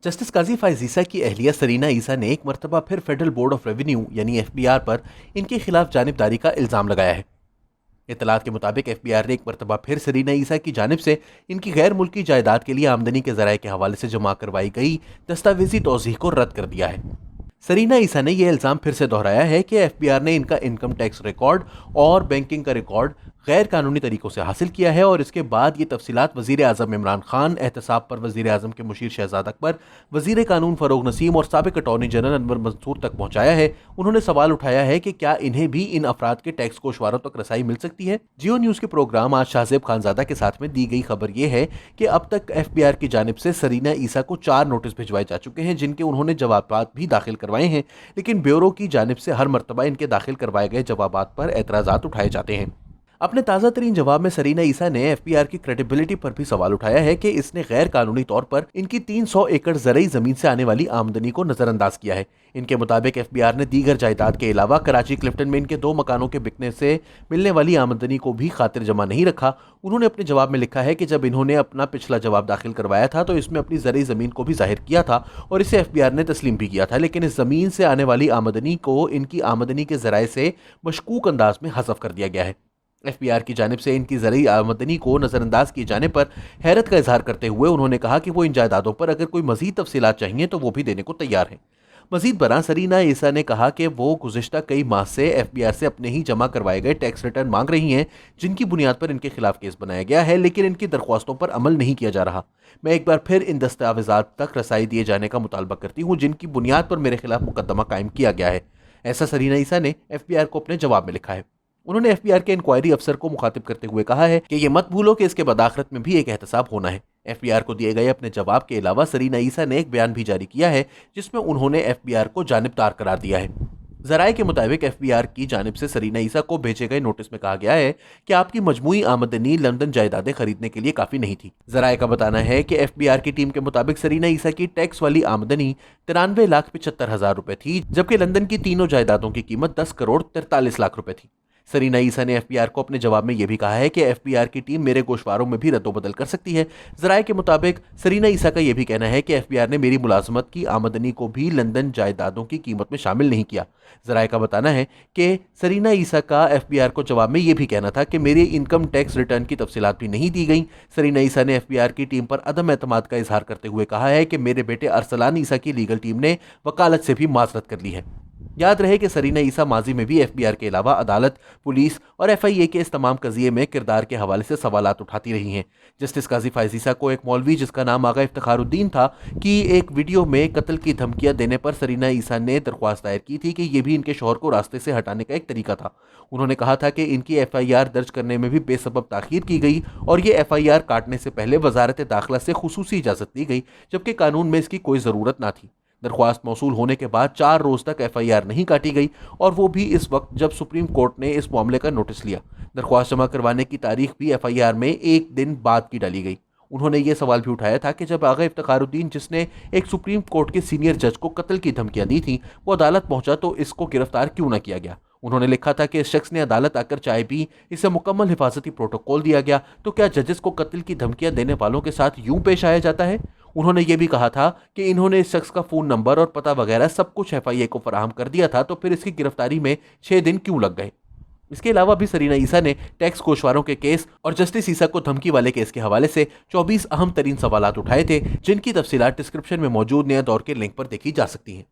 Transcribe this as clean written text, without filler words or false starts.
Justice काजी फायज ईसा की अहलिया Serena ईसा ने एक मरतबा फिर फेडरल बोर्ड ऑफ रेवेन्यू यानी एफबीआर पर इनके खिलाफ जानिबदारी का इल्ज़ाम लगाया है। इतलात के मुताबिक एफबीआर ने एक मरतबा फिर सरीना ईसा की जानिब से इनकी गैर मुल्की जायदाद के लिए आमदनी के जराये के हवाले से जमा करवाई गई दस्तावेजी तौज़ीह को रद्द कर दिया है। सरीना ईसा ने यह इल्ज़ाम फिर से दोहराया है कि एफबीआर ने इनका इनकम टैक्स रिकॉर्ड और बैंकिंग का रिकॉर्ड गैर कानूनी तरीकों से हासिल किया है और इसके बाद ये तफसीलात वज़ीर आज़म इमरान खान, एहतसाब पर वज़ीर आज़म के मुशीर शहजाद अकबर, वज़ीर कानून फ़रोग नसीम और साबिक़ अटॉर्नी जनरल अनवर मंसूर तक पहुँचाया है। उन्होंने सवाल उठाया है कि क्या इन्हें भी इन अफराद के टैक्स गोशवारों तक रसाई मिल सकती है। जियो न्यूज़ के प्रोग्राम आज शाहजेब खानजादा के साथ में दी गई खबर यह है कि अब तक एफबीआर की जानिब से सरीना ईसा को 4 नोटिस भिजवाए जा चुके हैं, जिनके उन्होंने जवाबात भी दाखिल करवाए हैं, लेकिन ब्यूरो की जानिब से हर मरतबा इनके दाखिल करवाए गए जवाबात पर एतराज़ात उठाए जाते हैं। अपने ताज़ा तरीन जवाब में सरीना ईसा ने एफबीआर की क्रेडिबिलिटी पर भी सवाल उठाया है कि इसने गैर कानूनी तौर पर इनकी 300 एकड़ ज़रई ज़मीन से आने वाली आमदनी को नज़रअंदाज किया है। इनके मुताबिक एफबीआर ने दीगर जायदाद के अलावा कराची क्लिफ्टन में इनके 2 मकानों के बिकने से मिलने वाली आमदनी को भी खातिर जमा नहीं रखा। उन्होंने अपने जवाब में लिखा है कि जब इन्होंने अपना पिछला जवाब दाखिल करवाया था तो इसमें अपनी ज़रई ज़मीन को भी जाहिर किया था और इसे एफबीआर ने तस्लीम भी किया था, लेकिन इस ज़मीन से आने वाली आमदनी को इनकी आमदनी के ज़राए से मशकूक अंदाज में हज़फ कर दिया गया है। एफबीआर की जानिब से इनकी ज़रई आमदनी को नज़रअंदाज किए जाने पर हैरत का इजहार करते हुए उन्होंने कहा कि वो इन जायदादों पर अगर कोई मज़ीद तफसीलात चाहिए तो वो भी देने को तैयार हैं। मज़ीद बरां सरीना ईसा ने कहा कि वो गुज़िश्ता कई माह से एफबीआर से अपने ही जमा करवाए गए टैक्स रिटर्न मांग रही हैं, जिनकी बुनियाद पर इनके खिलाफ केस बनाया गया है, लेकिन इनकी दरख्वास्तों पर अमल नहीं किया जा रहा। मैं एक बार फिर इन दस्तावेजात तक रसाई दिए जाने का मुतालबा करती हूँ, जिनकी बुनियाद पर मेरे खिलाफ मुकदमा कायम किया गया है। ऐसा सरीना ईसा ने एफबीआर को अपने जवाब में लिखा है। उन्होंने एफबीआर के इंक्वायरी अफसर को मुखातिब करते हुए कहा है कि ये मत भूलो कि इसके बदाखरत में भी एक एहतसाब होना है। एफबीआर को दिए गए अपने जवाब के अलावा सरीना ईसा ने एक बयान भी जारी किया है, जिसमें उन्होंने एफबीआर को जानिबदार करार दिया है। जराये के मुताबिक एफबीआर की जानिब से सरीना ईसा को भेजे गए नोटिस में कहा गया है कि आपकी मजमूई आमदनी लंदन जायदादें खरीदने के लिए काफी नहीं थी। जराये का बताना है कि एफबीआर की टीम के मुताबिक सरीना ईसा की टैक्स वाली आमदनी 93,75,000 रुपए थी, जबकि लंदन की तीनों जायदादों की कीमत 10 करोड़ 43 लाख रुपए थी। सरीना ईसा ने एफबीआर को अपने जवाब में यह भी कहा है कि एफबीआर की टीम मेरे गोशवारों में भी रद्दोबदल कर सकती है। जराये के मुताबिक सरीना ईसा का यह भी कहना है कि एफबीआर ने मेरी मुलाजमत की आमदनी को भी लंदन जायदादों की कीमत में शामिल नहीं किया। जराये का बताना है कि सरीना ईसा का एफबीआर को जवाब में यह भी कहना था कि मेरे इनकम टैक्स रिटर्न की तफसीलात भी नहीं दी गई। सरीना ईसा ने एफबीआर की टीम पर अदम एतमाद का इजहार करते हुए कहा है कि मेरे बेटे अरसलान ईसा की लीगल टीम ने वकालत से भी माजरत कर ली है। याद रहे कि सरीना ईसा माजी में भी एफबीआर के अलावा अदालत, पुलिस और एफआईए के इस तमाम कज़िये में किरदार के हवाले से सवालात उठाती रही हैं। जस्टिस काजी फायज ईसा को एक मौलवी जिसका नाम आगा इफ्तिखारुद्दीन था की एक वीडियो में कत्ल की धमकियां देने पर सरीना ईसा ने दरख्वास्त दायर की थी कि यह भी इनके शौहर को रास्ते से हटाने का एक तरीका था। उन्होंने कहा था कि इनकी एफआईआर दर्ज करने में भी बेसबब ताखीर की गई और ये एफआईआर काटने से पहले वजारत दाखिला से खुसूसी इजाज़त दी गई, जबकि कानून में इसकी कोई ज़रूरत ना थी। दरख्वास्त मौसूल होने के बाद 4 रोज तक एफआईआर नहीं काटी गई और वो भी इस वक्त जब सुप्रीम कोर्ट ने इस मामले का नोटिस लिया। दरख्वास्त जमा करवाने की तारीख भी एफआईआर में 1 दिन बाद की डाली गई। उन्होंने ये सवाल भी उठाया था कि जब आगा इफ्तिखारुद्दीन, जिसने एक सुप्रीम कोर्ट के सीनियर जज को कत्ल की धमकियां दी थी, वो अदालत पहुंचा तो इसको गिरफ्तार क्यों न किया गया। उन्होंने लिखा था कि इस शख्स ने अदालत आकर चाय पी, इसे मुकम्मल हिफाजती प्रोटोकॉल दिया गया, तो क्या जजेस को कत्ल की धमकियां देने वालों के साथ यूं पेश आया जाता है। उन्होंने ये भी कहा था कि इन्होंने इस शख्स का फ़ोन नंबर और पता वगैरह सब कुछ एफआईए को फराहम कर दिया था, तो फिर इसकी गिरफ्तारी में 6 दिन क्यों लग गए। इसके अलावा भी सरीना ईसा ने टैक्स गोशवारों के केस और जस्टिस ईसा को धमकी वाले केस के हवाले से 24 अहम तरीन सवालात उठाए थे, जिनकी तफसीलात डिस्क्रिप्शन में मौजूद नया दौर के लिंक पर देखी जा सकती हैं।